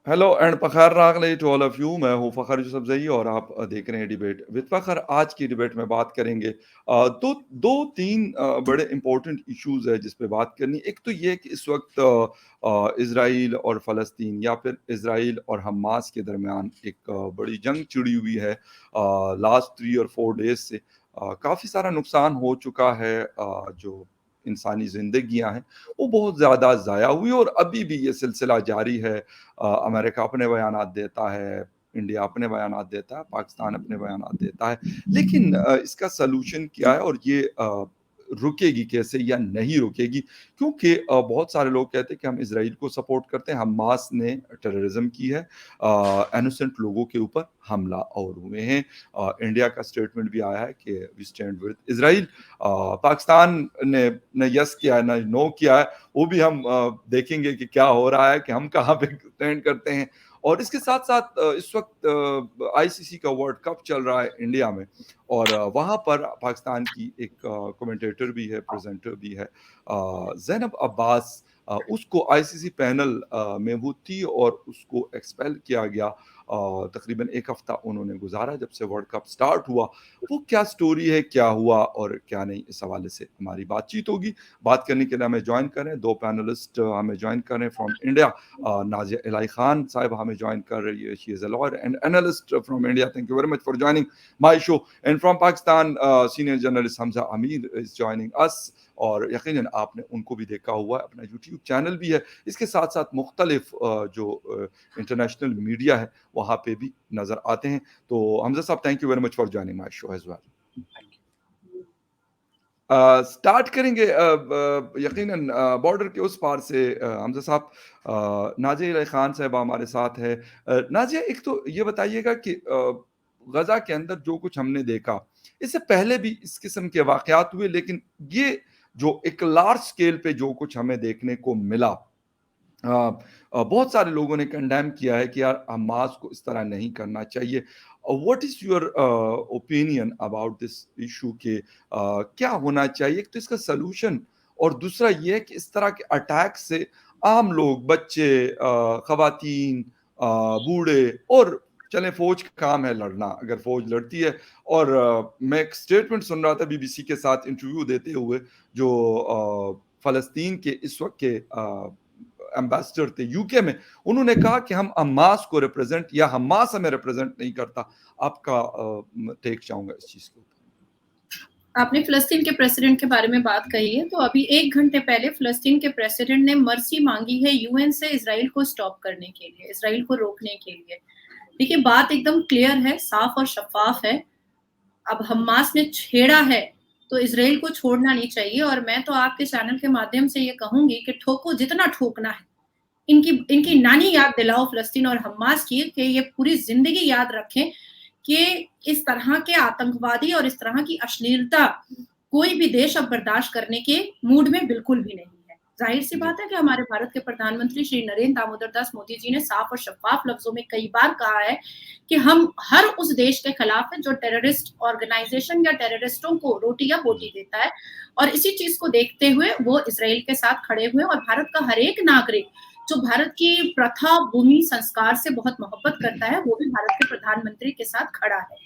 Hello and Fakhar रागले to all of you. मैं हूँ फ़ख़र यूसुफ़ज़ई और आप देख रहे हैं डिबेट विद फ़ख़र। आज की डिबेट में बात करेंगे दो 2-3 बड़े इम्पोर्टेंट इश्यूज़ हैं जिस पे बात करनी। एक तो ये है कि इस वक़्त इज़राइल और फ़लस्तीन या फिर इज़राइल और हमास के दरमियान एक बड़ी जंग छिड़ी हुई है लास्ट 3 और 4 डेज़ से। काफ़ी सारा नुकसान हो चुका है। जो इंसानी ज़िंदगियाँ हैं, वो बहुत ज़्यादा ज़ाया हुई और अभी भी ये सिलसिला जारी है। अमेरिका अपने बयानात देता है, इंडिया अपने बयानात देता है, पाकिस्तान अपने बयानात देता है। लेकिन इसका सॉल्यूशन क्या है और ये रुकेगी कैसे या नहीं रुकेगी? क्योंकि बहुत सारे लोग कहते हैं कि हम इज़राइल को सपोर्ट करते हैं, हमास ने टेररिज़्म की है, इनोसेंट लोगों के ऊपर हमला और हुए हैं। इंडिया का स्टेटमेंट भी आया है कि we stand with Israel. Pakistan ने यस किया है, ना नो किया है। वो भी हम देखेंगे कि क्या हो रहा है, कि हम कहाँ पे स्टैंड करते हैं। और इसके साथ-साथ इस वक़्त आईसीसी का वर्ल्ड कप चल रहा है इंडिया में और वहाँ पर पाकिस्तान की एक कमेंटेटर भी है, प्रेज़ेंटर भी है, ज़ैनब अब्बास। उसको आईसीसी पैनल में वो थी और उसको एक्सपेल किया गया। तकरीबन 1 हफ़्ता उन्होंने गुज़ारा जब से वर्ल्ड कप स्टार्ट हुआ। वो क्या स्टोरी है, क्या हुआ और क्या नहीं, इस हवाले से हमारी बातचीत होगी। बात करने के लिए हमें जॉइन कर रहे हैं 2 पैनलिस्ट, हमें जॉइन कर रहे हैं फ्रॉम इंडिया। नाज़िया इलाही खान साहिबा हमें जॉइन कर रही है। She is a lawyer and analyst from India. Thank you very much for joining my show. And from Pakistan senior journalist Hamza अमीर इज़ जॉइनिंग अस। और यकीनन आपने उनको भी देखा हुआ है, अपना यूट्यूब चैनल भी है। इसके साथ-साथ मुख्तलिफ जो इंटरनेशनल मीडिया है, वहाँ पे भी नज़र आते हैं। तो हमज़ा साहब, thank you very much for joining my show as well. Start करेंगे यकीनन बॉर्डर के उस पार से। हमज़ा साहब, नाज़िया इलाही खान साहिबा हमारे साथ है। नाज़िया, एक तो ये बताइएगा कि गज़ा के अंदर जो कुछ हमने देखा, इससे पहले भी इस किस्म के वाक़यात हुए, लेकिन ये जो एक लार्ज स्केल पे जो कुछ हमें देखने को मिला, बहुत सारे लोगों ने कंडेम किया है कि यार हमास को इस तरह नहीं करना चाहिए। What is your opinion about this issue के क्या होना चाहिए? एक तो इसका सॉल्यूशन और दूसरा ये है कि इस तरह के अटैक से आम लोग, बच्चे, ख़वातीन, बूढ़े और चलें फ़ौज का काम है लड़ना, अगर फ़ौज लड़ती है। और मैं एक स्टेटमेंट सुन रहा था बीबीसी के साथ इंटरव्यू देते हुए, जो फ़लस्तीन के इस वक़्त के एम्बेसडर थे यूके में, उन्होंने कहा कि हम हमास को रिप्रेजेंट या हमास हमें रिप्रेजेंट नहीं करता। आपका टेक चाहूँगा इस चीज़ के ऊपर। आपने फ़लस्तीन के प्रेसिडेंट के बारे में बात कही है, तो अभी 1 घंटे पहले फ़लस्तीन के प्रेसिडेंट ने मर्सी माँगी है यूएन से इज़राइल को स्टॉप करने के लिए, इज़राइल को रोकने के लिए। देखिए, बात एकदम क्लियर है, साफ और शफ़ाफ है। अब हमास ने छेड़ा है, तो इज़राइल को छोड़ना नहीं चाहिए और मैं तो आपके चैनल के माध्यम से ये कहूँगी कि ठोको जितना ठोकना है। इनकी इनकी नानी याद दिलाओ फ़लस्तीन और हमास की कि ये पूरी ज़िंदगी याद रखें कि इस तरह के आतंकवादी और इस तरह की अश्लीलता कोई भी देश अब बर्दाश्त करने के मूड में बिल्कुल भी नहीं है। ज़ाहिर-सी जी। बात है कि हमारे भारत के प्रधानमंत्री श्री नरेंद्र दामोदर दास मोदी जी ने साफ और शफ़ाफ लफ्ज़ों में कई बार कहा है कि हम हर उस देश के खिलाफ हैं जो टेररिस्ट ऑर्गेनाइज़ेशन या टेररिस्टों को रोटी या बोटी देता है और इसी चीज़ को देखते हुए वो इज़राइल के साथ खड़े हुए और भारत का हर एक नागरिक जो भारत की प्रथा, भूमि, संस्कार से बहुत मोहब्बत करता है, वो भी भारत के प्रधानमंत्री के साथ खड़ा है।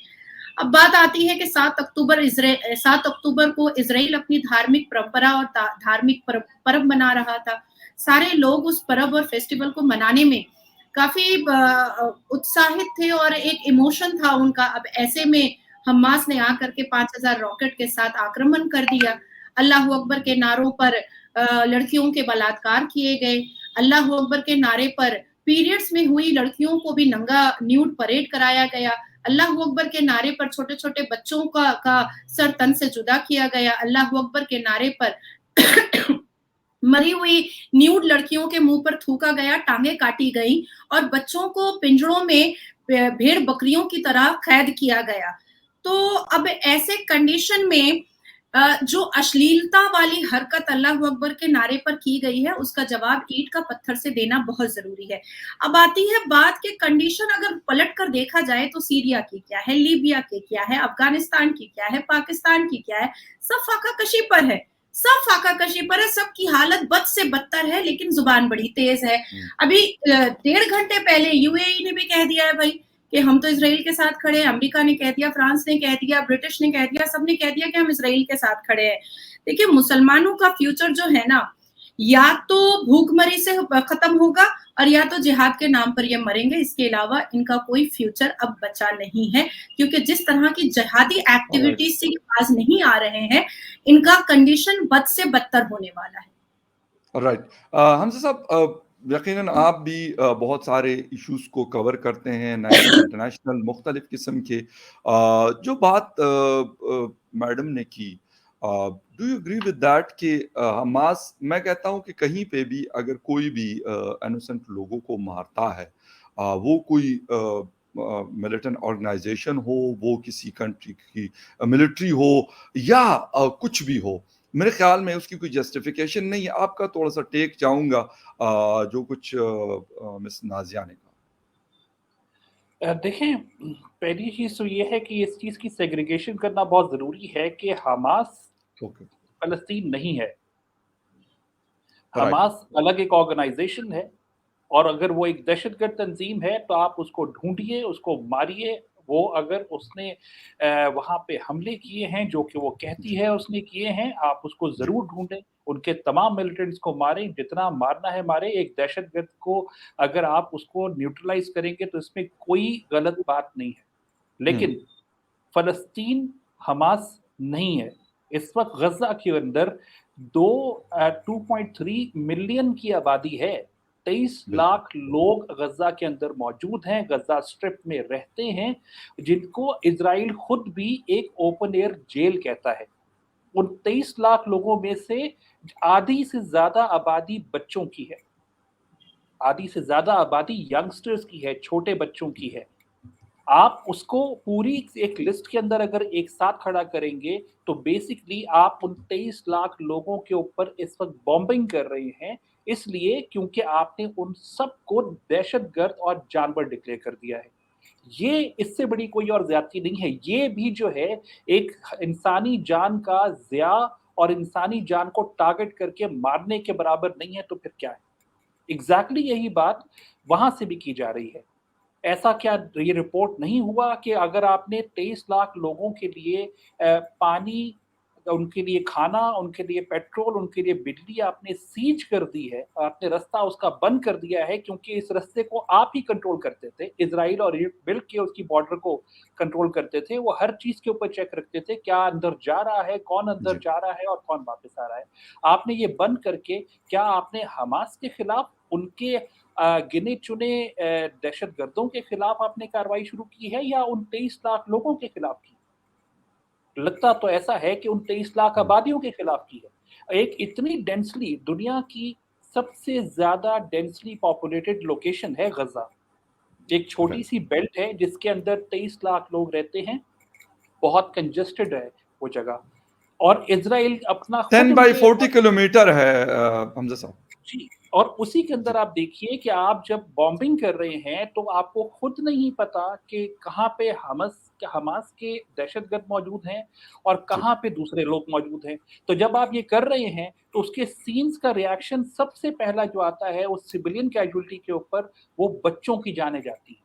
अब बात आती है कि 7 अक्टूबर को इज़राइल अपनी धार्मिक परंपरा और धार्मिक पर्व मना रहा था। सारे लोग उस पर्व और फेस्टिवल को मनाने में काफ़ी उत्साहित थे और एक इमोशन था उनका। अब ऐसे में हमास ने आकर के 5000 रॉकेट के साथ आक्रमण कर दिया। अल्लाह हू अकबर के नारों पर लड़कियों के बलात्कार किए गए। अल्लाह हू अकबर के नारे पर पीरियड्स में हुई लड़कियों को भी नंगा न्यूड परेड कराया गया। अल्लाह हू अकबर के नारे पर छोटे-छोटे बच्चों का सर तन से जुदा किया गया। अल्लाह हू अकबर के नारे पर मरी हुई न्यूड लड़कियों के मुँह पर थूका गया, टाँगें काटी गईं और बच्चों को पिंजरों में भेड़-बकरियों की तरह कैद किया गया। तो अब ऐसे कंडीशन में जो अश्लीलता वाली हरकत अल्लाह हू अकबर के नारे पर की गई है, उसका जवाब ईंट का पत्थर से देना बहुत ज़रूरी है। अब आती है बात कि कंडीशन अगर पलट कर देखा जाए तो सीरिया की क्या है, लीबिया की क्या है, अफ़गानिस्तान की क्या है, पाकिस्तान की क्या है, सब फाका कशी पर है। सब फाका कशी पर है, सबकी हालत बद से बदतर है, लेकिन जुबान बड़ी तेज है। अभी 1.5 घंटे पहले यूएई ने भी कह दिया है भाई कि हम तो इसराइल के साथ खड़े हैं, अमेरिका ने कह दिया, फ्रांस ने कह दिया, ब्रिटिश ने कह दिया, सबने कह दिया कि हम इसराइल के साथ खड़े हैं। देखिए, मुसलमानों का फ्यूचर जो है ना, या तो भूखमरी से खत्म होगा और या तो जिहाद के नाम पर ये मरेंगे, इसके अलावा इनका कोई फ्यूचर अब बचा नहीं है, क्योंकि जिस तरह की जिहादी ऑलराइट, एक्टिविटीज से बाज नहीं आ रहे हैं, इनका कंडीशन बद से बदतर होने वाला है। राइट। हमजा साहब, यकीनन आप भी बहुत सारे इश्यूज़ को कवर करते हैं, नेशनल, इंटरनेशनल, मुख्तलिफ़ किस्म के। जो बात मैडम ने की, do you agree with that कि हमास, मैं कहता हूँ कि कहीं पे भी अगर कोई भी इनोसेंट लोगों को मारता है, वो कोई मिलिटेंट ऑर्गेनाइज़ेशन हो, वो किसी कंट्री की मिलिट्री हो या कुछ भी हो, मेरे ख्याल में उसकी कोई जस्टिफिकेशन नहीं है। आपका थोड़ा-सा टेक चाहूँगा जो कुछ मिस नाज़िया ने कहा। देखें, पहली चीज़ तो ये है कि इस चीज़ की सेग्रीगेशन करना बहुत ज़रूरी है कि हमास ओके, फ़लस्तीन नहीं है। राइट। हमास अलग एक ऑर्गेनाइज़ेशन है और अगर वो एक दहशतगर्द तंज़ीम है तो आप उसको ढूँढिए, उसको मारिए। वो अगर उसने वहाँ पे हमले किए हैं जो कि वो कहती जी, है उसने किए हैं, आप उसको जी। ज़रूर ढूँढें। उनके तमाम मिलिटेंट्स को मारें, जितना मारना है मारें। एक दहशतगर्द को अगर आप उसको न्यूट्रलाइज़ करेंगे तो इसमें कोई गलत बात नहीं है। हुँ, लेकिन फ़लस्तीन हमास नहीं है। इस वक़्त गज़ा के अंदर 2.3 मिलियन की आबादी है। 23 बिल्कुल। लाख लोग गज़ा के अंदर मौजूद हैं, गज़ा स्ट्रिप में रहते हैं, जिनको इज़राइल खुद भी एक ओपन एयर जेल कहता है। उन 23 लाख लोगों में से आधी से ज़्यादा आबादी बच्चों की है। आधी से ज़्यादा आबादी यंगस्टर्स की है, छोटे बच्चों की है। आप उसको पूरी एक लिस्ट के अंदर अगर एक साथ खड़ा करेंगे, तो बेसिकली आप उन 23 लाख लोगों के ऊपर इस वक़्त बॉम्बिंग कर रहे हैं, इसलिए क्योंकि आपने उन सबको दहशतगर्द और जानवर डिक्लेयर कर दिया है। ये इससे बड़ी कोई और ज़्यादती नहीं है। ये भी जो है एक इंसानी जान का ज़िया और इंसानी जान को टारगेट करके मारने के बराबर नहीं है, तो फिर क्या है? एग्ज़ैक्टली यही बात वहाँ से भी की जा रही है। ऐसा क्या ये रिपोर्ट नहीं हुआ कि अगर आपने 23 लाख लोगों के लिए पानी, उनके लिए खाना, उनके लिए पेट्रोल, उनके लिए बिजली आपने सीज कर दी है, आपने रास्ता उसका बंद कर दिया है क्योंकि इस रास्ते को आप ही कंट्रोल करते थे। इज़राइल और ये मिल के उसकी बॉर्डर को कंट्रोल करते थे। वो हर चीज़ के ऊपर चेक रखते थे, क्या अंदर जा रहा है, कौन अंदर जी, जा रहा है और कौन वापस आ रहा है। आपने ये बंद करके क्या आपने हमास के खिलाफ उनके गिने-चुने दहशतगर्दों के खिलाफ आपने कार्रवाई शुरू की है या उन 23 लाख लोगों के खिलाफ की? लगता तो ऐसा है कि उन 23 लाख हुँ, आबादियों के खिलाफ की है। एक इतनी डेंसली दुनिया की सबसे ज़्यादा डेंसली पॉपुलेटेड लोकेशन है गज़ा। एक राइट। छोटी-सी बेल्ट है जिसके अंदर 23 लाख लोग रहते हैं, बहुत कंजेस्टेड है वो जगह और इज़राइल अपना 10 खुद बाय उनके 40 किलोमीटर है हमज़ा साहब। जी, और उसी के जी, अंदर आप देखिए कि आप जब बॉम्बिंग कर रहे हैं, तो आपको खुद नहीं पता कि कहाँ पे हमास के दहशतगर्द मौजूद हैं और जी, कहाँ पे दूसरे लोग मौजूद हैं। तो जब आप ये कर रहे हैं, तो उसके सीन्स का रिएक्शन सबसे पहला जो आता है, उस सिविलियन कैजुअल्टी के ऊपर, वो बच्चों की जानें जाती हैं।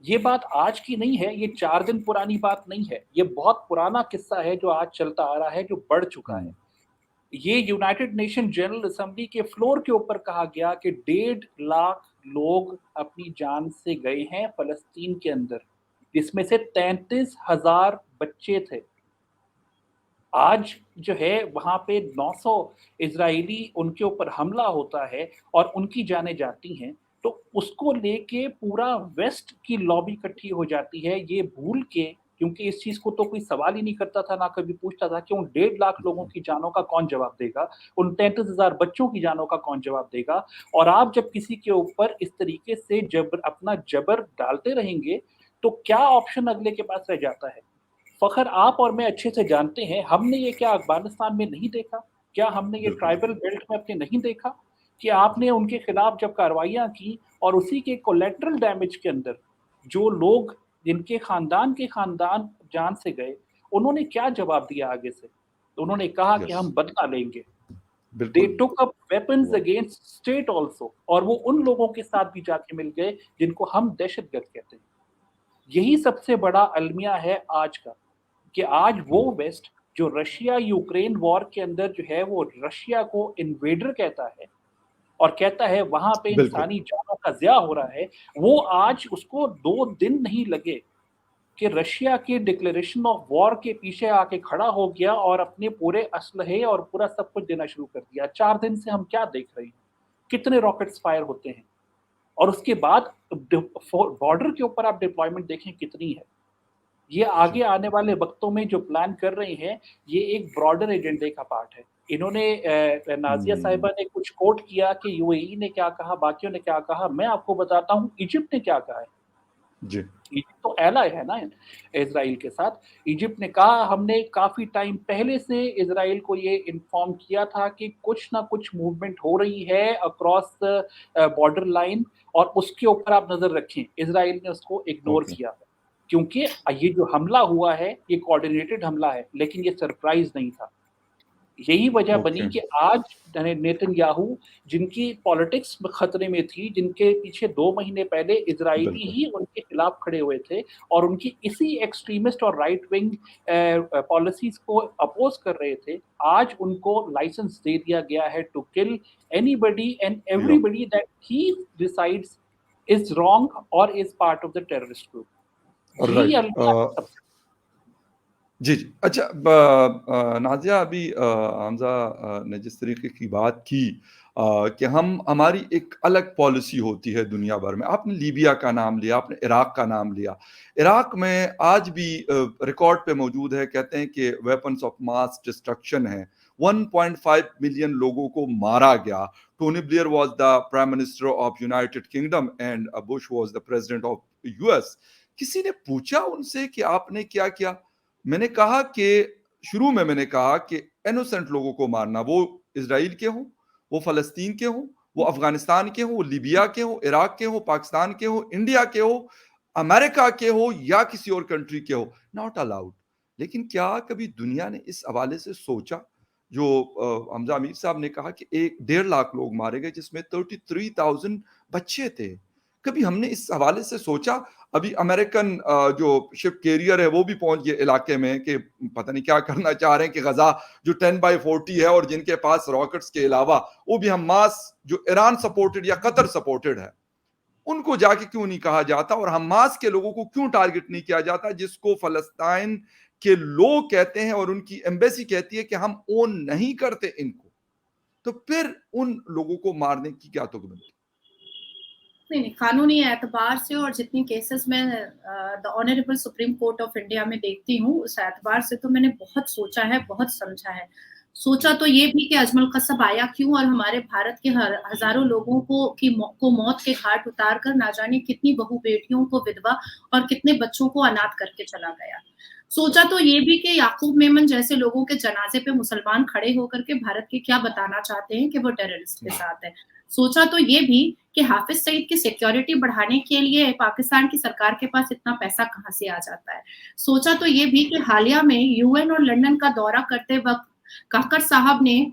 ये बात आज की नहीं है, ये 4 दिन पुरानी बात नहीं है। ये बहुत पुराना किस्सा है, जो आज चलता आ रहा है, जो बढ़ चुका है। हुँ, ये यूनाइटेड नेशन जनरल असेंबली के फ्लोर के ऊपर कहा गया कि 1.5 लाख लोग अपनी जान से गए हैं फ़लस्तीन के अंदर, जिसमें से 33,000 बच्चे थे। आज जो है वहाँ पे 900 इज़राइली उनके ऊपर हमला होता है और उनकी जानें जाती हैं, तो उसको लेके पूरा वेस्ट की लॉबी इकट्ठी हो जाती है, ये भूल के, क्योंकि इस चीज़ को तो कोई सवाल ही नहीं करता था, ना कभी पूछता था कि उन 1.5 लाख लोगों जी, की जानों का कौन जवाब देगा? उन 33,000 बच्चों की जानों का कौन जवाब देगा? और आप जब किसी के ऊपर इस तरीके से अपना जबर डालते रहेंगे, तो क्या ऑप्शन अगले के पास रह जाता है? फ़खर आप और मैं अच्छे से जानते हैं, हमने ये क्या अफ़गानिस्तान में नहीं देखा? क्या हमने ये बिल्कुल, ट्राइबल बेल्ट में अपने नहीं देखा कि आपने जी, उनके खिलाफ जब कार्रवाइयाँ की और उसी के कोलैटरल डैमेज के अंदर जो लोग जिनके ख़ानदान के ख़ानदान जान से गए, उन्होंने क्या जवाब दिया आगे से? तो उन्होंने कहा कि यस, हम बदला लेंगे। दे बिल्कुल। टुक अप वेपन्स वाह! अगेंस्ट स्टेट आल्सो, और वो उन लोगों के साथ भी जाके मिल गए जिनको हम दहशतगर्द कहते हैं। यही सबसे बड़ा अलमिया है आज का, कि आज वो हुँ, वेस्ट जो रशिया यूक्रेन वॉर के अंदर जो है वो रशिया को इन्वेडर कहता है और कहता है वहां पे बिल्कुल। इंसानी जानों का ज़िया हो रहा है, वो आज उसको 2 दिन नहीं लगे कि रशिया के डिक्लेरेशन ऑफ वॉर के पीछे आके खड़ा हो गया और अपने पूरे असलहे और पूरा सब कुछ देना शुरू कर दिया। 4 दिन से हम क्या देख रहे हैं, कितने रॉकेट्स फायर होते हैं, और उसके बाद बॉर्डर के ऊपर आप डिप्लॉयमेंट देखें कितनी है। ये जी। आगे आने वाले वक्तों में जो प्लान कर रहे हैं, ये एक ब्रॉडर एजेंडे का पार्ट है। इन्होंने नाज़िया हुँ, साहिबा ने कुछ कोट किया कि यूएई ने क्या कहा, बाकियों ने क्या कहा, मैं आपको बताता हूँ इजिप्ट ने क्या कहा है। जी, इजिप्ट तो एलाय है ना इज़राइल के साथ। इजिप्ट ने कहा हमने काफ़ी टाइम पहले से इज़राइल को ये इन्फॉर्म किया था कि कुछ ना कुछ मूवमेंट हो रही है अक्रॉस बॉर्डर लाइन, और उसके ऊपर आप नज़र रखें। इज़राइल ने उसको इग्नोर ओके, किया, क्योंकि ये जो हमला हुआ है ये कोऑर्डिनेटेड हमला है, लेकिन ये सरप्राइज़ नहीं था। यही वजह बनी ओके, कि आज नेतन्याहू, जिनकी पॉलिटिक्स खतरे में थी, जिनके पीछे 2 महीने पहले इज़राइली बिल्कुल। ही उनके खिलाफ खड़े हुए थे और उनकी इसी एक्सट्रीमिस्ट और राइट विंग पॉलिसीज़ को अपोज़ कर रहे थे, आज उनको लाइसेंस दे दिया गया है टू किल एनीबॉडी एंड या everybody that he decides is wrong और is part of the terrorist group. यही राइट। अलमिया है सबसे। जी, जी। अच्छा नाज़िया अभी हमज़ा ने जिस तरीके की बात की कि हम हमारी एक अलग पॉलिसी होती है दुनिया भर में। आपने लीबिया का नाम लिया, आपने इराक का नाम लिया। इराक में आज भी रिकॉर्ड पे मौजूद है, कहते हैं कि वेपन्स ऑफ मास डिस्ट्रक्शन है। 1.5 मिलियन लोगों को मारा गया। Tony Blair was the prime minister of United kingdom and Bush was the president of US. किसी ने पूछा उनसे कि आपने क्या किया? मैंने कहा कि शुरू में मैंने कहा कि इनोसेंट लोगों को मारना, वो इज़राइल के हों, वो फ़लस्तीन के हों, वो अफ़गानिस्तान के हों, वो लीबिया के हों, इराक के हों, पाकिस्तान के हों, इंडिया के हों, अमेरिका के हों या किसी और कंट्री के हों, नॉट अलाउड। लेकिन क्या कभी दुनिया ने इस हवाले से सोचा? जो हमज़ा अमीर साहब ने कहा कि 1 डेढ़ लाख लोग मारे गए जिसमें 33,000 बच्चे थे। कभी हमने इस हवाले से सोचा? अभी अमेरिकन जो शिप कैरियर है वो भी पहुंच गए इलाके में कि पता नहीं क्या करना चाह रहे हैं कि गजा जो 10/40 है और जिनके पास रॉकेट्स के अलावा वो भी हमास जो ईरान सपोर्टेड या कतर सपोर्टेड है उनको जाके क्यों नहीं कहा जाता और हमास के लोगों को क्यों टारगेट नहीं किया जाता जिसको फलस्तीन के लोग कहते हैं और उनकी एम्बेसी कहती है कि हम ओन नहीं करते इनको। तो फिर उन लोगों को मारने की क्या तुक बनती? नहीं, नहीं, कानूनी एतबार से और जितनी केसेस मैं the honourable supreme court of India में देखती हूँ, उस एतबार से तो मैंने बहुत सोचा है, बहुत समझा है। सोचा तो ये भी कि अजमल कसब आया क्यों और हमारे भारत के हज़ारों लोगों को मौत के घाट उतार कर ना जाने कितनी बहू-बेटियों को विधवा और कितने बच्चों को अनाथ करके चला गया। सोचा तो ये भी कि याकूब मेमन जैसे लोगों के जनाज़े पे मुसलमान खड़े होकर के भारत के क्या बताना चाहते हैं कि वो टेररिस्ट के साथ है। सोचा तो ये भी कि हाफिज सईद की सिक्योरिटी बढ़ाने के लिए पाकिस्तान की सरकार के पास इतना पैसा कहाँ से आ जाता है। सोचा तो ये भी कि हालिया में यूएन और लंदन का दौरा करते वक़्त काकर साहब ने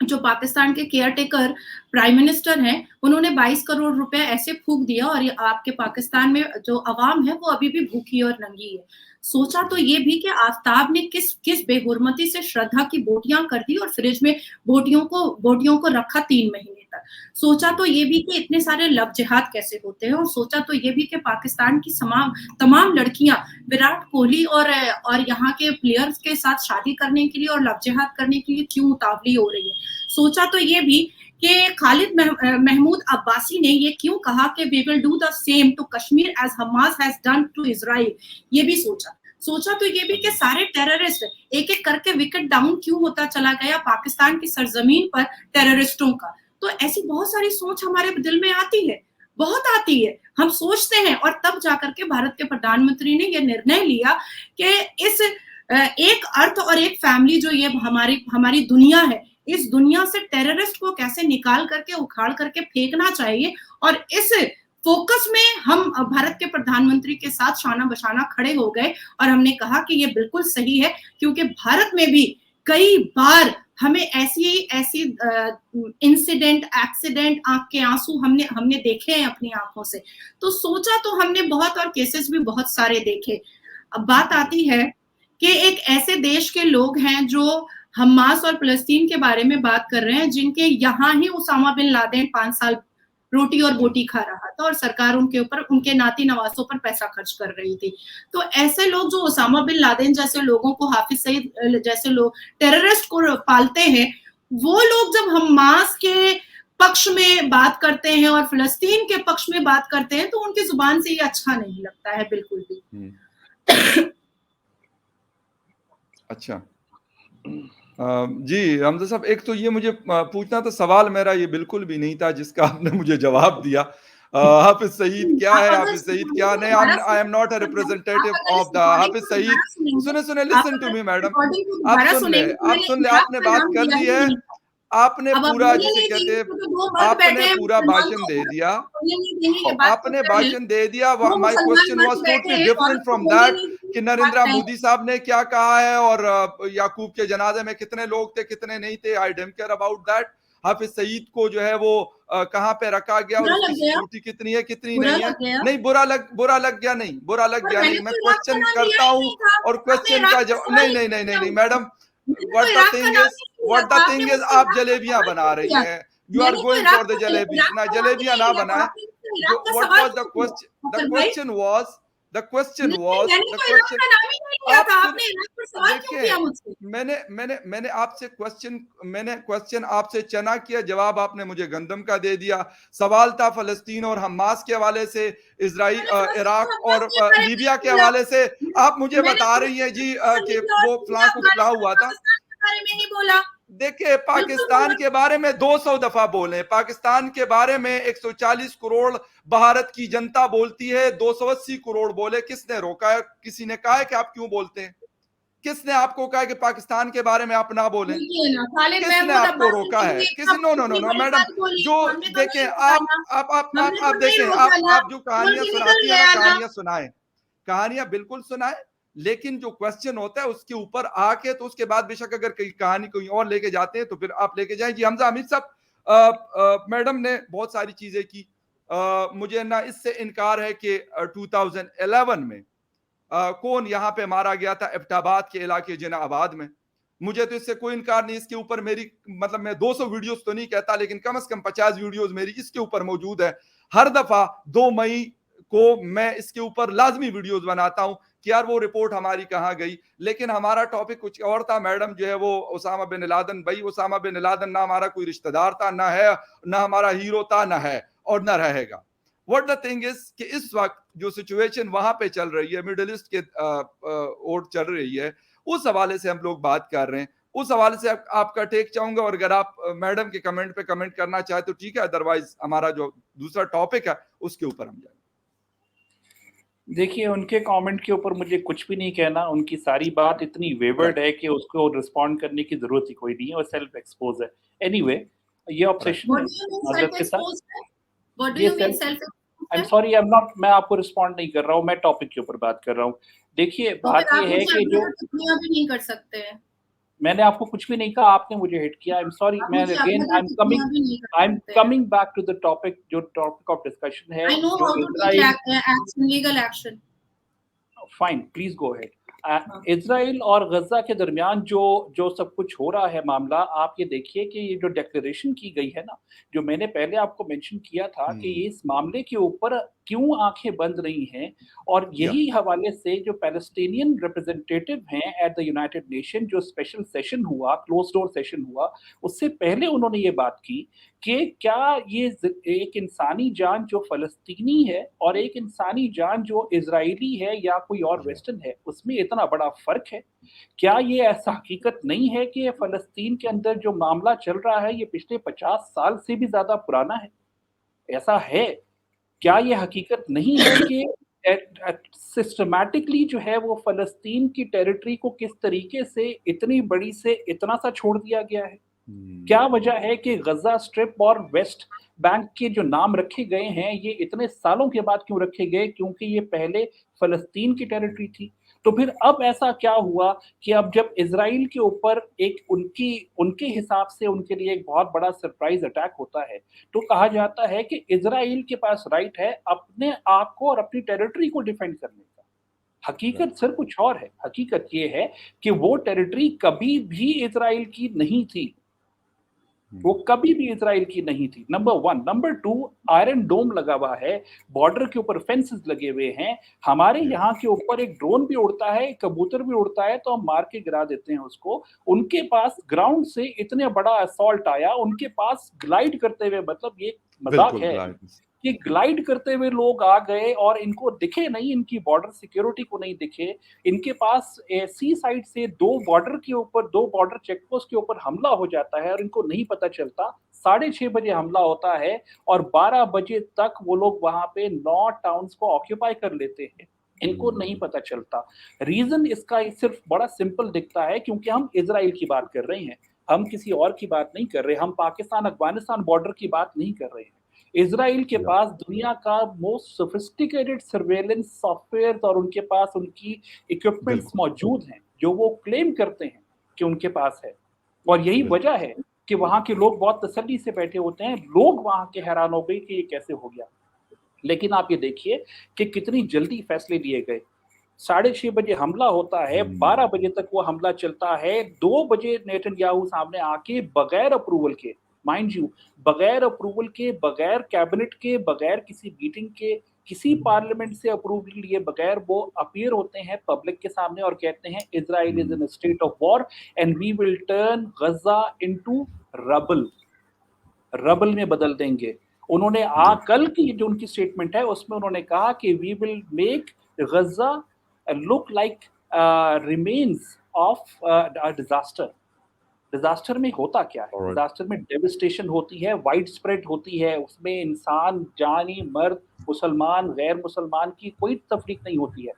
जो पाकिस्तान के केयरटेकर प्राइम मिनिस्टर हैं, उन्होंने 22 करोड़ रुपए ऐसे फूँक दिया और ये आपके पाकिस्तान में जो अवाम है वो अभी भी भूखी और नंगी है। सोचा तो ये भी कि आफ्ताब ने किस किस बेहुरमती से श्रद्धा की बोटियाँ कर दी और फ्रिज में बोटियों को रखा 3 महीने तक। सोचा तो ये भी कि इतने सारे लव जिहाद कैसे होते हैं और सोचा तो ये भी कि पाकिस्तान की तमाम लड़कियाँ विराट कोहली और यहाँ के प्लेयर्स के साथ शादी करने के लिए और लव जिहाद करने के लिए क्यों उतावली हो रही है। सोचा तो ये भी कि खालिद महमूद अब्बासी ने ये क्यों कहा कि we will do the same to Kashmir as Hamas has done to Israel. ये भी सोचा। सोचा तो ये भी कि सारे टेररिस्ट एक-एक करके विकेट डाउन क्यों होता चला गया पाकिस्तान की सरजमीन पर टेररिस्टों का। तो ऐसी बहुत सारी सोच हमारे दिल में आती है, बहुत आती है। हम सोचते हैं और तब जाकर के भारत के प्रधानमंत्री ने ये निर्णय लिया कि इस एक अर्थ और एक फैमिली जो ये हमारी दुनिया है, इस दुनिया से टेररिस्ट को कैसे निकाल करके उखाड़ करके फेंकना चाहिए और इस फोकस में हम भारत के प्रधानमंत्री के साथ शाना बशाना खड़े हो गए और हमने कहा कि ये बिल्कुल सही है क्योंकि भारत में भी कई बार हमें ऐसी इंसिडेंट, एक्सीडेंट, आंख के आंसू हमने देखे हैं अपनी आंखों से। तो सोचा तो हमने बहुत, और केसेस भी बहुत सारे देखे। अब बात आती है कि एक ऐसे देश के लोग हैं जो हमास और फलस्तीन के बारे में बात कर रहे हैं, जिनके यहाँ ही उसामा बिन लादेन 5 साल रोटी और बोटी खा रहा था, और सरकार उनके ऊपर, उनके नाती नवासों पर पैसा खर्च कर रही थी। तो ऐसे लोग जो उसामा बिन लादेन जैसे लोगों को, हाफिज सईद जैसे लोग टेररिस्ट को पालते हैं, वो लोग जब हमास के पक्ष में बात करते हैं और फिलिस्तीन के पक्ष में बात करते हैं, तो उनकी जुबान से ये अच्छा नहीं लगता है बिल्कुल भी। अच्छा। जी हमजा साहब, एक तो ये मुझे पूछना था, सवाल मेरा ये बिल्कुल भी नहीं था जिसका आपने मुझे जवाब दिया। हाफिज सईद क्या है, हाफिज सईद क्या नहीं, I am not a representative of the Hafiz Saeed. सुने, लिसन टू मी मैडम, आप सुन ले, आपने बात कर ली है, आपने पूरा जिसे कहते हैं, आपने पूरा भाषण दे दिया, आपने भाषण दे दिया। My question was totally different from that कि नरेंद्र मोदी साहब ने क्या कहा है और याकूब के जनाजे में कितने लोग थे, कितने नहीं थे। I don't care about that. Hafiz Saeed को जो है वो कहाँ पे रखा गया और उसकी सिक्योरिटी कितनी है, कितनी नहीं है। नहीं, बुरा लग गया नहीं, बुरा लग गया नहीं। मैं क्वेश्चन करता हूँ और क्वेश्चन का जवाब नहीं madam, what the thing is आप जलेबियां बना रही हैं। You are going for the jalebi ना, जलेबियां ना बनाए। What was the question? The question was मैंने आपसे क्वेश्चन आपसे चना किया, जवाब आपने मुझे गंदम का दे दिया। सवाल था फलस्तीन और हमास के हवाले से, इजराइल, इराक और लीबिया के हवाले से। आप मुझे बता रही हैं जी कि वो फलां को फलां हुआ था। देखिए, पाकिस्तान के बारे में 200 दफा बोले, पाकिस्तान के बारे में 140 करोड़ भारत की जनता बोलती है, 280 करोड़ बोले। किसने रोका है? किसी ने कहा है कि आप क्यों बोलते हैं? किसने आपको कहा कि पाकिस्तान के बारे में आप ना बोलें? किसने आपको रोका है? किसी नो मैडम, जो देखें आप देखें, आप जो कहानियां सुनाती हैं ना, कहानियां बिल्कुल सुनाएं, लेकिन जो क्वेश्चन होता है उसके ऊपर आके, तो उसके बाद बेशक अगर कोई कहानी कोई और लेके जाते हैं तो फिर आप लेके जाएं। जी हमजा हमीद साहब, मैडम ने बहुत सारी चीजें की। मुझे ना इससे इनकार है कि 2011 में कौन यहाँ पे मारा गया था एबटाबाद के इलाके जिनाबाद में। मुझे तो इससे कोई इनकार नहीं। इसके ऊपर मेरी, मतलब मैं 200 वीडियोस तो नहीं कहता, लेकिन कम से कम 50 वीडियोस मेरी इसके ऊपर मौजूद है। हर दफा 2 मई को मैं इसके ऊपर लाजमी वीडियोस बनाता हूं कि यार वो रिपोर्ट हमारी कहां गई। लेकिन हमारा टॉपिक कुछ और था मैडम, जो है वो उसामा बिन लादेन। भाई, उसामा बिन लादेन ना हमारा कोई रिश्तेदार था, ना है, ना हमारा हीरो था, ना है और ना रहेगा। व्हाट द थिंग इज कि इस वक्त जो सिचुएशन वहां पे चल रही है, मिडिल ईस्ट के ओर चल रही है, उस हवाले से हम लोग बात कर रहे हैं। उस हवाले से आपका टेक चाहूंगा, और अगर आप मैडम के कमेंट पे कमेंट करना चाहे तो ठीक है, अदरवाइज हमारा जो दूसरा टॉपिक है उसके ऊपर हम जाएंगे। देखिए, उनके कमेंट के ऊपर मुझे कुछ भी नहीं कहना। उनकी सारी बात इतनी वेवर्ड है कि उसको रिस्पॉन्ड करने की जरूरत ही कोई नहीं है, और सेल्फ एक्सपोज है। एनीवे, ये ऑब्सेशन है माजरत के साथ। ये self, I am sorry, I am not, मैं आपको रिस्पॉन्ड नहीं कर रहा हूँ, मैं टॉपिक के ऊपर बात कर रहा हूँ। देखिए, बात ये है कि जो भी नहीं कर सकते हैं। मैंने आपको कुछ भी नहीं कहा, आपने मुझे हिट किया। आई एम सॉरी, मैं again I am coming back to the topic, जो टॉपिक ऑफ डिस्कशन है, जो Israel, legal action. Fine, please go ahead. Israel और गजा के दरमियान जो सब कुछ हो रहा है मामला, आप ये देखिए कि ये जो डिक्लेरेशन की गई है ना, जो मैंने पहले आपको मेंशन किया था कि ये इस मामले के ऊपर क्यों आंखें बंद रही हैं, और यही हवाले से जो पैलेस्टीनियन रिप्रेजेंटेटिव हैं एट द यूनाइटेड नेशन, जो स्पेशल सेशन हुआ, क्लोज डोर सेशन हुआ, उससे पहले उन्होंने ये बात की कि क्या ये एक इंसानी जान जो फलस्तीनी है और एक इंसानी जान जो इजरायली है या कोई और वेस्टर्न है, उसमें इतना बड़ा फर्क है? क्या ये ऐसा हकीकत नहीं है कि फलस्तीन के अंदर जो मामला चल रहा है ये पिछले 50 साल से भी ज्यादा पुराना है? ऐसा है? क्या ये हकीकत नहीं है कि सिस्टमैटिकली जो है वो फलस्तीन की टेरिटरी को किस तरीके से इतनी बड़ी से इतना सा छोड़ दिया गया है? क्या वजह है कि गजा स्ट्रिप और वेस्ट बैंक के जो नाम रखे गए हैं, ये इतने सालों के बाद क्यों रखे गए? क्योंकि ये पहले फलस्तीन की टेरिटरी थी। तो फिर अब ऐसा क्या हुआ कि अब जब इज़राइल के ऊपर एक उनके हिसाब से उनके लिए एक बहुत बड़ा सरप्राइज़ अटैक होता है, तो कहा जाता है कि इज़राइल के पास राइट है अपने आप को और अपनी टेरिटरी को डिफेंड करने का। राइट। हकीकत सर कुछ और है। हकीकत ये है कि वो टेरिटरी कभी भी इज़राइल की नहीं थी। वो हुँ, कभी भी इज़राइल की नहीं थी, नंबर 1। नंबर 2, आयरन डोम लगा हुआ है, बॉर्डर के ऊपर फेंसेस लगे हुए हैं। हमारे यस, यहाँ के ऊपर एक ड्रोन भी उड़ता है, एक कबूतर भी उड़ता है, तो हम मार के गिरा देते हैं उसको। उनके पास ग्राउंड से इतने बड़ा असॉल्ट आया, उनके पास ग्लाइड करते हुए, मतलब ये मज़ाक बिल्कुल है ग्लाइड्स। कि ग्लाइड करते हुए लोग आ गए और इनको दिखे नहीं, इनकी बॉर्डर सिक्योरिटी को नहीं दिखे। इनके पास सी साइड से 2 बॉर्डर के ऊपर, 2 बॉर्डर चेकपोस्ट के ऊपर हमला हो जाता है और इनको नहीं पता चलता। 6:30 बजे हमला होता है और 12 बजे तक वो लोग वहाँ पे 9 टाउन्स को ऑक्यूपाई कर लेते हैं। इनको नहीं हुँ, पता चलता। रीज़न इसका सिर्फ़ बड़ा सिंपल दिखता है, क्योंकि हम इज़राइल की बात कर रहे हैं। हम किसी और की बात नहीं कर रहे, हम पाकिस्तान-अफ़गानिस्तान बॉर्डर की बात नहीं कर रहे हैं। इज़राइल के या पास दुनिया का मोस्ट सोफिस्टिकेटेड सर्वेलेंस सॉफ्टवेयर्स और उनके पास उनकी इक्विपमेंट्स बिल्कुल, मौजूद हैं, जो वो क्लेम करते हैं कि उनके पास है। और यही बिल्कुल। वजह है कि वहाँ के लोग बहुत तसल्ली से बैठे होते हैं। लोग वहाँ के हैरान हो गए कि ये कैसे हो गया। लेकिन आप ये देखिए कि कितनी जल्दी फैसले लिए गए। 6:30 बजे हमला होता है, 12 हुँ, बजे तक वो हमला चलता है, 2 बजे नेतन्याहू सामने आके बगैर अप्रूवल के, माइंड यू, बगैर अप्रूवल के, बगैर कैबिनेट के, बगैर किसी मीटिंग के, किसी पार्लियामेंट से अप्रूवल लिए बगैर वो अपीयर होते हैं पब्लिक के सामने और कहते हैं इज़राइल इज़ हुँ, in a state of war and we will turn Gaza into rubble. Rubble में बदल देंगे। उन्होंने जी, कल की जो उनकी स्टेटमेंट है उसमें उन्होंने कहा कि we will make Gaza look like remains of a disaster. Disaster में होता क्या है? ऑलराइट, डिज़ास्टर में डेवास्टेशन होती है, वाइड स्प्रेड होती है, उसमें इंसान, जानी, मर्द, मुसलमान, गैर मुसलमान की कोई तफ़रीक नहीं होती है।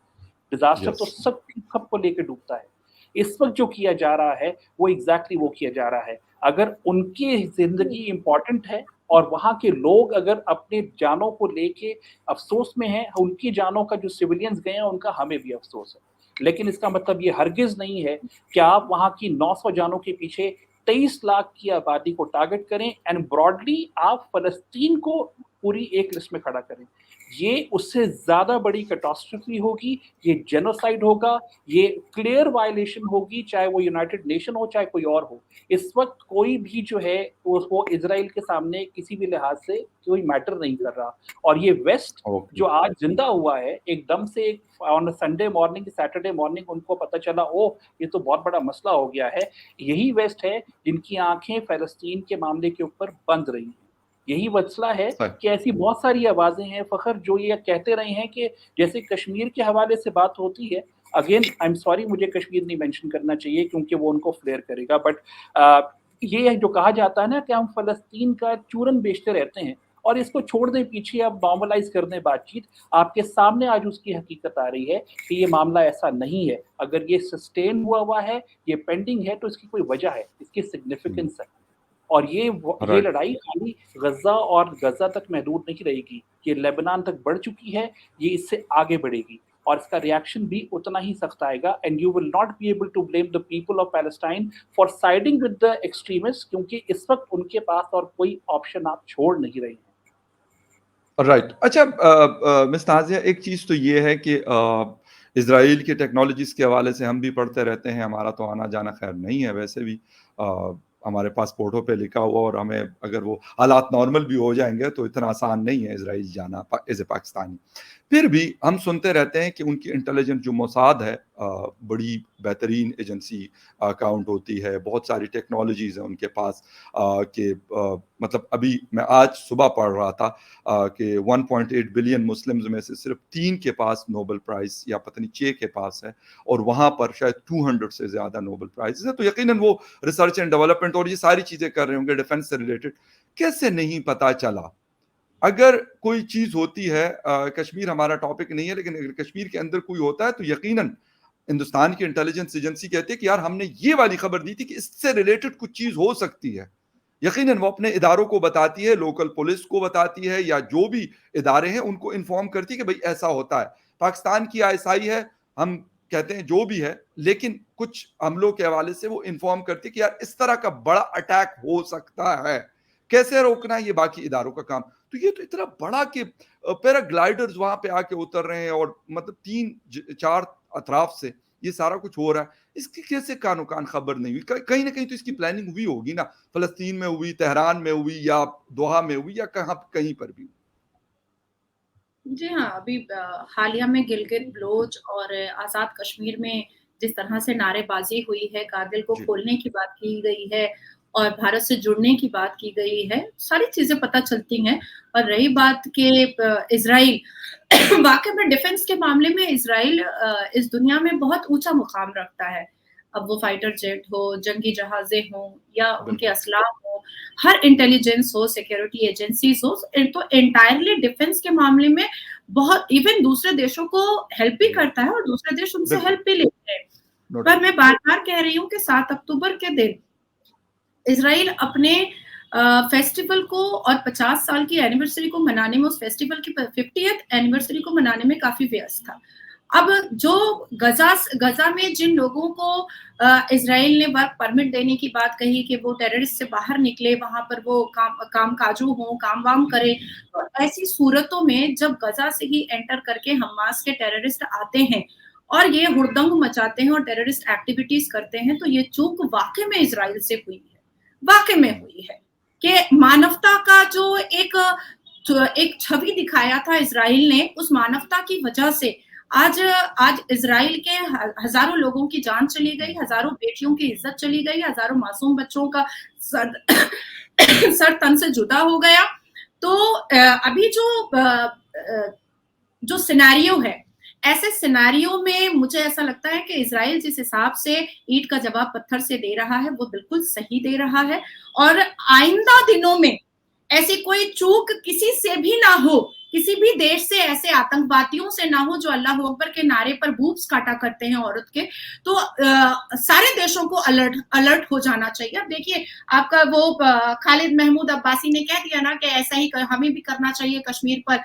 डिज़ास्टर तो यस, सबको लेके डूबता है। इस वक़्त जो किया जा रहा है, वो एग्ज़ैक्टली वो किया जा रहा है। अगर उनकी ज़िंदगी इम्पोर्टेंट है और वहाँ के लोग अगर अपनी जानों को लेके अफ़सोस में हैं, उनकी जानों का जो सिविलियंस गए हैं, उनका हमें भी अफ़सोस है। लेकिन इसका मतलब ये हरगिज़ नहीं है कि आप वहाँ की 900 जानों के पीछे 23 लाख की आबादी को टारगेट करें एंड ब्रॉडली आप फ़लस्तीन को पूरी एक लिस्ट में खड़ा करें। ये उससे ज़्यादा बड़ी कैटास्ट्रॉफ़ी होगी, ये जेनोसाइड होगा, ये क्लियर वायलेशन होगी, चाहे वो यूनाइटेड नेशन हो, चाहे कोई और हो। इस वक़्त कोई भी जो है वो इज़राइल के सामने किसी भी लिहाज़ से कोई मैटर नहीं कर रहा। और ये वेस्ट ओके, जो आज ज़िंदा हुआ है, एकदम से एक on Sunday morning, Saturday morning उनको पता चला, ओह! ये तो बहुत बड़ा मसला हो गया है। यही वेस्ट है जिनकी आँखें फ़लस्तीन के मामले के ऊपर बंद रही हैं। यही मसला है सही, कि ऐसी बहुत सारी आवाज़ें हैं फ़खर, जो ये कहते रहे हैं कि जैसे कश्मीर के हवाले से बात होती है, अगेन आई एम सॉरी, मुझे कश्मीर नहीं मेंशन करना चाहिए क्योंकि वो उनको फ्लेयर करेगा, बट ये जो कहा जाता है ना कि हम फ़लस्तीन का चूरन बेचते रहते हैं और इसको छोड़ दें पीछे, अब नॉर्मलाइज़ कर दें बातचीत। आपके सामने आज उसकी हकीकत आ रही है कि ये मामला ऐसा नहीं है। अगर ये सस्टेन हुआ है, ये पेंडिंग है, तो इसकी कोई वजह है, इसकी हुँ, सिग्निफिकेंस है। और ये राइट, लड़ाई खाली गज़ा और गज़ा तक महदूद नहीं रहेगी, ये लेबनान तक बढ़ चुकी है, ये इससे आगे बढ़ेगी और इसका रिएक्शन भी उतना ही सख्त आएगा and you will not be able to blame the people of Palestine for siding with the extremist, क्योंकि इस वक़्त उनके पास और कोई ऑप्शन आप छोड़ नहीं रहे हैं। राइट। अच्छा मिस नाज़िया एक चीज़ तो ये है कि इज़राइल की टेक्नोलॉजीज़ के हवाले से हम भी पढ़ते रहते हैं, हमारा तो आना-जाना ख़ैर नहीं है वैसे भी। अ, हमारे पासपोर्टों पे लिखा हुआ और हमें अगर वो हालात नॉर्मल भी हो जाएँगे तो इतना आसान नहीं है इज़राइल जाना एज़ ए पाकिस्तानी। फिर भी हम सुनते रहते हैं कि उनकी इंटेलिजेंस जो मोसाद है बड़ी बेहतरीन एजेंसी काउंट होती है, बहुत सारी टेक्नोलॉजीज़ हैं उनके पास मतलब अभी मैं आज सुबह पढ़ रहा था कि 1.8 बिलियन मुस्लिम्स में से सिर्फ 3 के पास नोबेल प्राइज़ या पता नहीं 6 के पास है और वहाँ पर शायद 200 से ज़्यादा नोबेल प्राइज़ेज़ हैं। तो यकीनन वो रिसर्च एंड डेवलपमेंट और ये सारी चीज़ें कर रहे होंगे डिफेंस से रिलेटेड। कैसे नहीं पता चला? अगर कोई चीज़ होती है कश्मीर हमारा टॉपिक नहीं है लेकिन अगर कश्मीर के अंदर कोई होता है तो यकीनन हिंदुस्तान की इंटेलिजेंस एजेंसी कहती है कि यार हमने ये वाली खबर दी थी कि इससे रिलेटेड कुछ चीज़ हो सकती है। यकीनन वो अपने इदारों को बताती है, लोकल पुलिस को बताती है या जो भी इदारे हैं उनको इन्फॉर्म करती है कि भई ऐसा होता है। पाकिस्तान की आईएसआई है, हम कहते हैं जो भी है, लेकिन कुछ हमलों के हवाले से वो इन्फॉर्म करती है कि यार इस तरह का बड़ा अटैक हो सकता है, कैसे रोकना है ये बाकी इदारों का काम। तो ये तो इतना बड़ा कि पैराग्लाइडर्स वहां पे आके उतर रहे हैं और मतलब 3-4 अतराफ से ये सारा कुछ हो रहा है, इसकी कैसे कानो कान खबर नहीं हुई? कहीं ना कहीं तो इसकी प्लानिंग हुई होगी ना, फलस्तीन में हुई, तेहरान में हुई, या दोहा में हुई, या कहीं पर भी। जी हाँ, अभी हालिया में गिलगित ब्लोच और आज़ाद कश्मीर में जिस तरह से नारेबाज़ी हुई है, कारगिल को जी खोलने की बात की गई है और भारत से जुड़ने की बात की गई है, सारी चीज़ें पता चलती हैं। और रही बात कि इज़राइल वाक़ई में डिफेंस के मामले में इज़राइल इस दुनिया में बहुत ऊँचा मुक़ाम रखता है। अब वो फाइटर जेट हो, जंगी जहाज़ें हों या उनके बिल्कुल। असलाह हो, हर इंटेलिजेंस हो, सिक्योरिटी एजेंसीज़ हो, तो एंटायरली डिफेंस के मामले में बहुत इवन दूसरे देशों को हेल्प भी जी करता है और दूसरे देश उनसे बिल्कुल, हेल्प भी लेते हैं। नो पर डाउट। मैं बार-बार कह रही हूँ कि 7 अक्टूबर के दिन इज़राइल अपने फेस्टिवल को और 50 साल की एनिवर्सरी को मनाने में, उस फेस्टिवल की 50th एनिवर्सरी को मनाने में काफ़ी व्यस्त था। अब जो गज़ा में जिन लोगों को इज़राइल ने वर्क परमिट देने की बात कही कि वो टेररिस्ट से बाहर निकले, वहाँ पर वो काम-काजू हों, काम-वाम करें, तो ऐसी सूरतों में जब गज़ा से ही एंटर करके हमास के टेररिस्ट आते हैं और ये हुड़दंग मचाते हैं और टेररिस्ट एक्टिविटीज़ करते हैं, तो ये चूक वाक़ई में इज़राइल से हुई है। वाक़ई में हुई है कि मानवता का जो एक छवि दिखाया था इज़राइल ने, उस मानवता की वजह से आज आज इज़राइल के हज़ारों लोगों की जान चली गई, हज़ारों बेटियों की इज़्ज़त चली गई, हज़ारों मासूम बच्चों का सर सर तन से जुदा हो गया। तो अभी जो सिनेरियो है, ऐसे सिनेरियो में मुझे ऐसा लगता है कि इज़राइल जिस हिसाब से ईंट का जवाब पत्थर से दे रहा है, वो बिल्कुल सही दे रहा है और आइंदा दिनों में ऐसी कोई चूक किसी से भी ना हो, किसी भी देश से ऐसे आतंकवादियों से ना हो जो अल्लाह अकबर के नारे पर बूब्स काटा करते हैं औरत के, तो सारे देशों को अलर्ट अलर्ट हो जाना चाहिए। अब देखिए आपका वो खालिद महमूद अब्बासी ने कह दिया ना कि ऐसा ही हमें भी करना चाहिए कश्मीर पर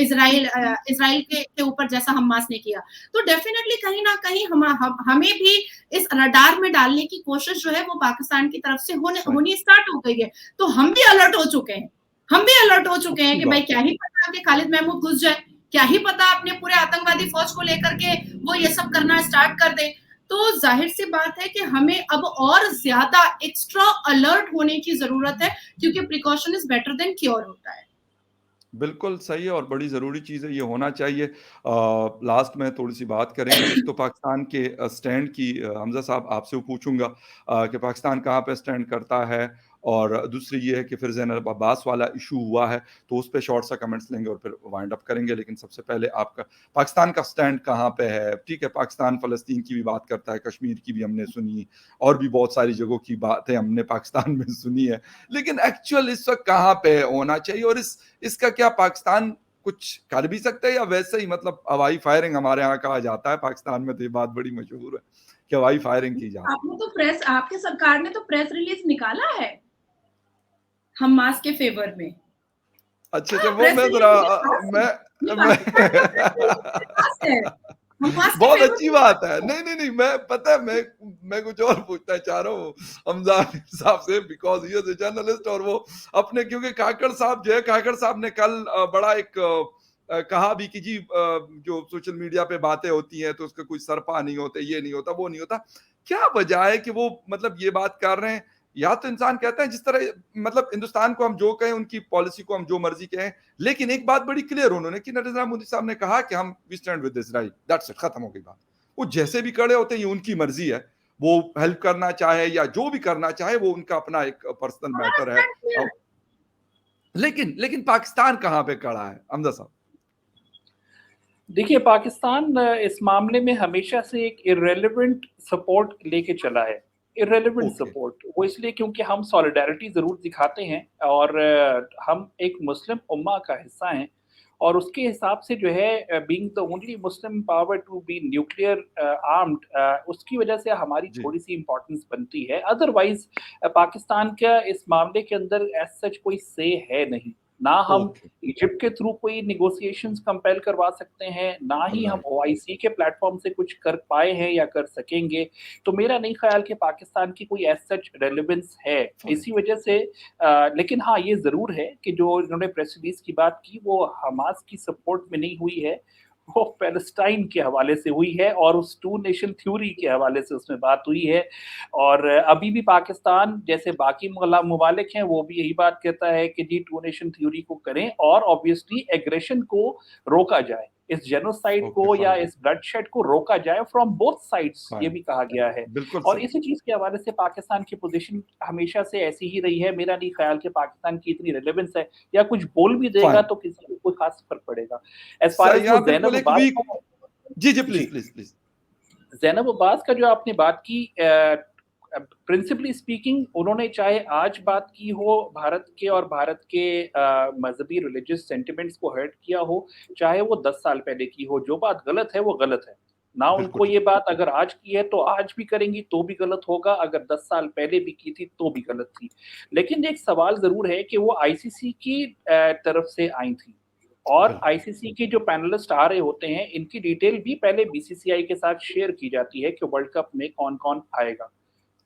इज़राइल के ऊपर जैसा हमास ने किया। तो डेफिनिटली कहीं न कहीं हमें भी इस रडार में डालने की कोशिश जो है वो पाकिस्तान की तरफ से सही, होनी स्टार्ट हो गई है। तो हम भी अलर्ट हो चुके हैं। हम भी अलर्ट हो चुके हैं अच्छी कि भाई बात है। क्या ही पता कि खालिद महमूद घुस जाए, क्या ही पता अपने पूरे आतंकवादी फौज को लेकर के वो ये सब करना स्टार्ट कर दे। तो ज़ाहिर-सी बात है कि हमें अब और ज़्यादा एक्स्ट्रा अलर्ट होने की ज़रूरत है क्योंकि precaution is better than cure होता है। बिल्कुल सही है और बड़ी ज़रूरी चीज़ है, ये होना चाहिए। लास्ट में थोड़ी-सी बात करेंगे। एक तो पाकिस्तान के स्टैंड की हमज़ा साहब आपसे वो पूछूँगा कि पाकिस्तान कहाँ पे स्टैंड करता है, और दूसरी ये है कि फिर ज़ैनब अब्बास वाला इश्यू हुआ है, तो उस पे शॉर्ट सा कमेंट्स लेंगे और फिर वाइंड अप करेंगे। लेकिन सबसे पहले आपका पाकिस्तान का स्टैंड कहाँ पे है? ठीक है, पाकिस्तान फ़लस्तीन की भी बात करता है, कश्मीर की भी हमने सुनी, और भी बहुत सारी जगहों की बातें हमने पाकिस्तान में सुनी है। लेकिन एक्चुअल इस वक़्त कहाँ पे होना चाहिए, और इसका क्या पाकिस्तान कुछ कर भी सकता है, या वैसे ही मतलब हवाई फायरिंग हमारे यहाँ कहा जाता है, पाकिस्तान में तो ये बात बड़ी मशहूर है कि हवाई फायरिंग की जाती है। आपकी सरकार ने तो प्रेस रिलीज़ निकाला है, हमास के फ़ेवर में। अच्छा, अच्छा, हाँ, वो प्रेस मैं रिलीज़ ज़रा मेरे पास है। ये मैं पाकिस्तान का प्रेस रिलीज़ मेरे पास है। हमास के बहुत फ़ेवर अच्छी में बात है। निकाला है। नहीं, नहीं, नहीं, मैं पता है मैं कुछ और पूछना चाह रहा हूँ हमज़ा साहब से, because he is a journalist, और वो अपने, क्योंकि काकड़ साहब जो है, काकड़ साहब ने कल बड़ा एक कहा भी कि जी जो सोशल मीडिया पे बातें होती हैं तो उसका कोई सरपा नहीं होते, ये नहीं होता, वो नहीं होता। क्या वजह है कि वो मतलब ये बात कर रहे हैं? या तो इंसान कहता है जिस तरह मतलब हिंदुस्तान को हम जो कहें, उनकी पॉलिसी को हम जो मर्ज़ी कहें, लेकिन एक बात बड़ी क्लियर उन्होंने कि नरेंद्र मोदी साहब ने कहा कि हम we stand with Israel, that's it, खत्म हो गई बात। वो जैसे भी खड़े होते हैं, ये उनकी मर्ज़ी है। वो हेल्प करना चाहे या जो भी करना चाहे, वो उनका अपना एक पर्सनल हमारा मैटर है। स्टैंड क्लियर है। लेकिन लेकिन पाकिस्तान कहाँ पे खड़ा है? हमज़ा साहब। देखिए, पाकिस्तान इस मामले में हमेशा से एक इर्रेलेवेंट सपोर्ट लेके चला है। इर्रेलेवेंट ओके, सपोर्ट वो इसलिए क्योंकि हम सॉलिडेरिटी ज़रूर दिखाते हैं और हम एक मुस्लिम उम्मा का हिस्सा हैं और उसके हिसाब से जो है being the only Muslim power to be nuclear armed उसकी वजह से हमारी जी, थोड़ी-सी इम्पोर्टेंस बनती है। अदरवाइज़ पाकिस्तान का इस मामले के अंदर एज़ सच कोई से है नहीं। ना हम ओके, इजिप्ट के थ्रू कोई नेगोशिएशंस कंपेल करवा सकते हैं, ना ही हम राइट, ओआईसी के प्लेटफ़ॉर्म से कुछ कर पाए हैं या कर सकेंगे। तो मेरा नहीं ख़्याल कि पाकिस्तान की कोई एज़ सच रेलेवेंस है। फाइन, इसी वजह से लेकिन हाँ, ये ज़रूर है कि जो इन्होंने प्रेस रिलीज़ की बात की, वो हमास की सपोर्ट में नहीं हुई है, वो पैलेस्टाइन के हवाले से हुई है और उस टू नेशन थ्योरी के हवाले से उसमें बात हुई है। और अभी भी पाकिस्तान जैसे बाकी ममालिक हैं, वो भी यही बात कहता है कि जी टू नेशन थ्योरी को करें और ऑब्वियसली एग्रेशन को रोका जाए। इस जेनोसाइड ओके, को या फाइन, इस ब्लडशेड को रोका जाए फ्रॉम बोथ साइड्स, ये फाइन, भी कहा गया है। बिल्कुल और सही, इसी चीज़ के हवाले से पाकिस्तान की पोज़ीशन हमेशा से ऐसी ही रही है। मेरा नहीं ख़्याल कि पाकिस्तान की इतनी रिलेवेंस है या कुछ बोल भी देगा फाइन। तो किसी को कोई ख़ास फ़र्क पड़ेगा। एज़ फ़ार एज़ सही, वो हाँ, बिल्कुल ज़ैनब एक अब्बास वीक का जी, जी, प्लीज़, जी। Please, please. ज़ैनब अब्बास का जो आपने बात की प्रिंसिपली स्पीकिंग उन्होंने चाहे आज बात की हो भारत के और भारत के मज़हबी रिलिजियस सेंटिमेंट्स को हर्ट किया हो, चाहे वो 10 साल पहले की हो, जो बात गलत है वो गलत है। ना बिल्कुल उनको ये ठीक, बात अगर आज की है तो आज भी करेंगी तो भी गलत होगा, अगर 10 साल पहले भी की थी तो भी गलत थी। लेकिन एक सवाल ज़रूर है कि वो आईसीसी की तरफ से आई थी। और बिल्कुल, आईसीसी के जो पैनलिस्ट आ रहे होते हैं, इनकी डिटेल भी पहले बीसीसीआई के साथ शेयर की जाती है कि वर्ल्ड कप में कौन-कौन आएगा।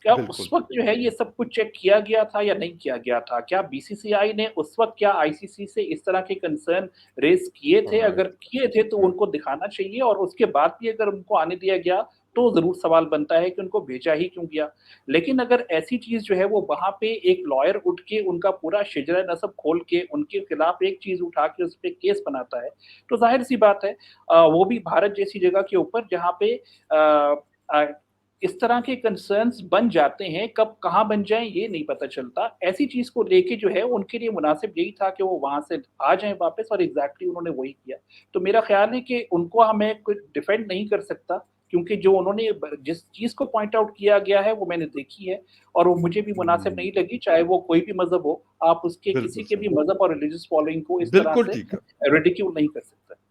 क्या उस बिल्कुल, वक़्त जो है ये सब कुछ चेक किया गया था या नहीं किया गया था? क्या बीसीसीआई ने उस वक़्त क्या आईसीसी से इस तरह के कंसर्न रेज़ किए थे? अगर राइट, किए थे तो राइट, उनको दिखाना चाहिए और उसके बाद भी अगर उनको आने दिया गया, तो ज़रूर सवाल बनता है कि उनको भेजा ही क्यों गया? लेकिन अगर ऐसी चीज़ जो है वो वहाँ पे एक लॉयर उठ के उनका पूरा शिजरा-ए-नसब खोल के उनके खिलाफ एक चीज़ उठा के उस पे केस बनाता है, तो ज़ाहिर-सी बात है वो भी भारत जैसी जगह के ऊपर जहाँ पे अ, इस तरह के कंसर्न्स बन जाते हैं, कब कहाँ बन जाएँ ये नहीं पता चलता। ऐसी चीज़ को लेके जो है उनके लिए मुनासिब यही था कि वो वहाँ से आ जाएँ वापस और एग्ज़ैक्टली उन्होंने वही किया। तो मेरा ख़्याल है कि उनको हमें कोई डिफेंड नहीं कर सकता क्योंकि जो उन्होंने जिस चीज़ को पॉइंट आउट किया गया है वो मैंने देखी है और वो मुझे भी मुनासिब हुँ, नहीं लगी, चाहे वो कोई भी मज़हब हो। आप उसके बिल्कुल किसी के सही, भी मज़हब और रिलिजियस फॉलोइंग को इस तरह बिल्कुल से ठीक है। रिडिक्यूल नहीं कर सकते।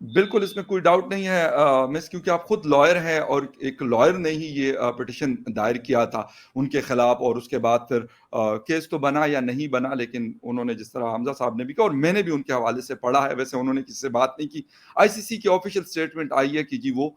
बिल्कुल, इसमें कोई डाउट नहीं है मिस क्योंकि आप खुद लॉयर हैं और एक लॉयर ने ही ये पिटीशन दायर किया था उनके खिलाफ और उसके बाद फिर केस तो बना या नहीं बना लेकिन उन्होंने जिस तरह हमज़ा साहब ने भी कहा और मैंने भी उनके हवाले से पढ़ा है, वैसे उन्होंने किसी से बात नहीं की। आईसीसी की ऑफ़िशियल स्टेटमेंट आई है कि जी वो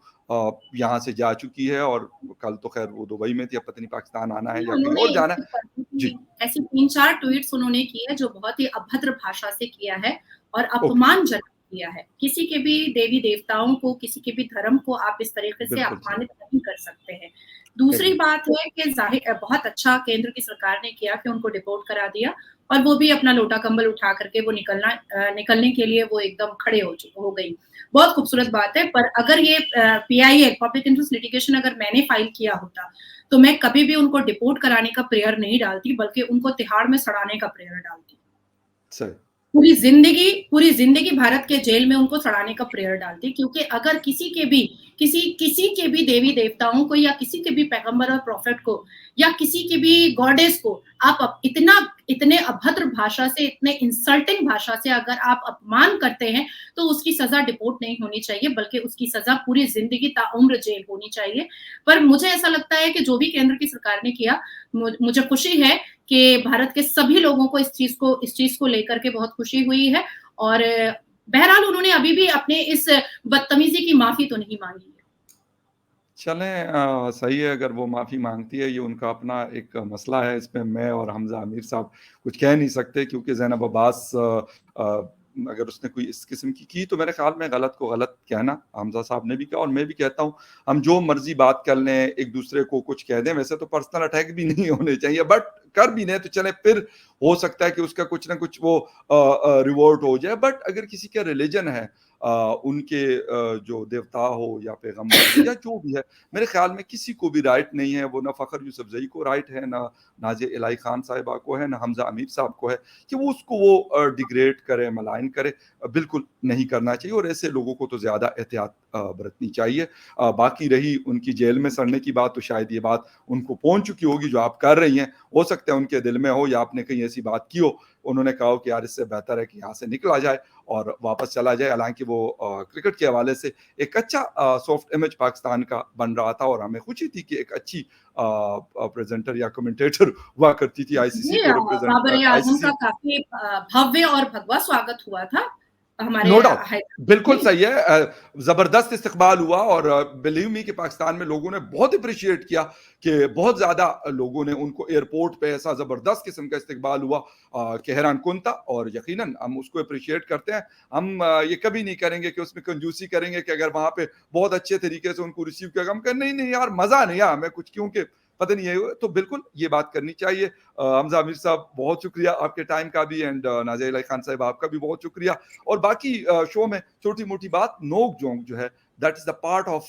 यहाँ से जा चुकी है और कल तो ख़ैर वो दुबई में थी, अब पता नहीं पाकिस्तान आना है नहीं, या कहीं उन्होंने और जाना है। जी, ऐसी 3-4 ट्वीट्स उन्होंने की है जो बहुत ही अभद्र भाषा से किया है और ओके, अपमानजनक किया है। किसी के भी देवी-देवताओं को, किसी के भी धर्म को आप इस तरीके से बिल्कुल सही, अपमानित नहीं कर सकते हैं। दूसरी एग्री, बात है कि बहुत अच्छा केंद्र की सरकार ने किया कि उनको डिपोर्ट करा दिया और वो भी अपना लोटा-कंबल उठा करके वो निकलने के लिए वो एकदम खड़े हो गई। बहुत खूबसूरत जी, बात है, पर अगर ये पीआईएल पब्लिक इंटरेस्ट लिटिगेशन अगर मैंने फाइल किया होता, तो मैं कभी भी उनको डिपोर्ट कराने का प्रेयर नहीं डालती, बल्कि उनको तिहाड़ में सड़ाने का प्रेयर डालती। सही, पूरी ज़िंदगी भारत के जेल में उनको सड़ाने का प्रेयर डालती क्योंकि अगर किसी के भी देवी-देवताओं को या किसी के भी पैगंबर और प्रोफेट को या किसी की भी गॉडेस को आप इतने अभद्र भाषा से, इतने इंसल्टिंग भाषा से अगर आप अपमान करते हैं, तो उसकी सज़ा डिपोर्ट नहीं होनी चाहिए, बल्कि उसकी सज़ा पूरी ज़िंदगी ताउम्र जेल होनी चाहिए। पर मुझे ऐसा लगता है कि जो भी केंद्र की सरकार ने किया, मुझे खुशी है कि भारत के सभी लोगों को इस चीज़ को लेकर के बहुत खुशी हुई है और बहरहाल उन्होंने अभी भी अपने इस बदतमीज़ी की माफ़ी तो नहीं माँगी है। चलें सही है अगर वो माफ़ी माँगती है, ये उनका अपना एक मसला है, इसमें मैं और हमज़ा अमीर साहब कुछ कह नहीं सकते क्योंकि ज़ैनब अब्बास अगर उसने कोई इस किस्म की तो मेरे ख़्याल में गलत को गलत कहना, हमज़ा साहब ने भी कहा और मैं भी कहता हूँ, हम जो मर्ज़ी बात कर लें, एक-दूसरे को कुछ कह दें, वैसे तो पर्सनल अटैक भी नहीं होने चाहिए बट कर भी लें तो चलें फिर हो सकता है कि उसका कुछ ना कुछ वो रिवॉर्ड हो जाए बट अगर किसी का रिलिजन है उनके जो देवता हो या पैगंबर हो या जो भी है, मेरे ख़्याल में किसी को भी राइट नहीं है, वो ना फ़खर यूसुफ़ज़ई को राइट है, ना नाज़िया इलाही ख़ान साहिबा को है, ना हमज़ा अमीर साहब को है कि वो उसको वो डिग्रेड करे, मलाइन करे बिल्कुल नहीं करना चाहिए और ऐसे लोगों को तो ज़्यादा एहतियात बरतनी चाहिए। बाकी रही उनकी जेल में सड़ने की बात, तो शायद ये बात उनको पहुँच चुकी होगी जो आप कर रही हैं। हो सकता है उनके दिल में हो या आपने कहीं ऐसी बात की हो उन्होंने कहा कि यार इससे बेहतर है कि यहाँ से निकला जाए और वापस चला जाए। हालाँकि वो क्रिकेट के हवाले से एक अच्छा सॉफ्ट इमेज पाकिस्तान का बन रहा था और हमें खुशी थी कि एक अच्छी प्रेज़ेंटर या कमेंटेटर हुआ करती थी आईसीसी जी, को रिप्रेज़ेंट बाबर-ए-आज़म आईसीसी। का काफ़ी भव्य और भगवा स्वागत हुआ था हमारे नो डाउट, हैदराबाद बिल्कुल में। सही है। ज़बरदस्त इस्तकबाल हुआ और बिलीव मी कि पाकिस्तान में लोगों ने बहुत एप्रिशिएट किया कि बहुत ज़्यादा लोगों ने उनको एयरपोर्ट पे ऐसा ज़बरदस्त किस्म का इस्तकबाल हुआ कि हैरान-कुन था और यकीनन हम उसको एप्रिशिएट करते हैं। हम ये कभी नहीं करेंगे कि उसमें कंजूसी करेंगे कि अगर वहाँ पे बहुत अच्छे तरीके से उनको रिसीव किया, हम कहें नहीं, नहीं यार मज़ा नहीं आया हमें कुछ क्योंकि पता नहीं है। तो बिल्कुल ये बात करनी चाहिए। हमज़ा अमीर साहब बहुत शुक्रिया आपके टाइम का भी एंड नाज़िया इलाही खान साहिबा आपका भी बहुत शुक्रिया। और बाकी शो में छोटी-मोटी बात नोक-झोंक जो है that is the part of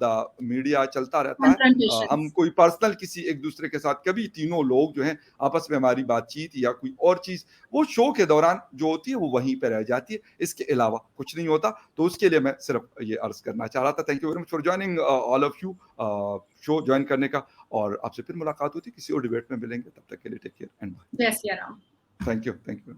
the media चलता रहता है। हम कन्फ्रंटेशंस। कोई पर्सनल किसी एक-दूसरे के साथ कभी तीनों लोग जो हैं आपस में हमारी बातचीत या कोई और चीज़ वो शो के दौरान जो होती है वो वहीं पे रह जाती है। इसके अलावा कुछ नहीं होता। तो उसके लिए मैं सिर्फ़ ये अर्ज़ करना चाह रहा था। Thank you very much for joining all of you show join करने का और आपसे फिर मुलाकात होती है किसी और डिबेट में मिलेंगे। तब तक के लिए टेक केयर एंड बाय। जय Siya Ram. Thank you, thank you.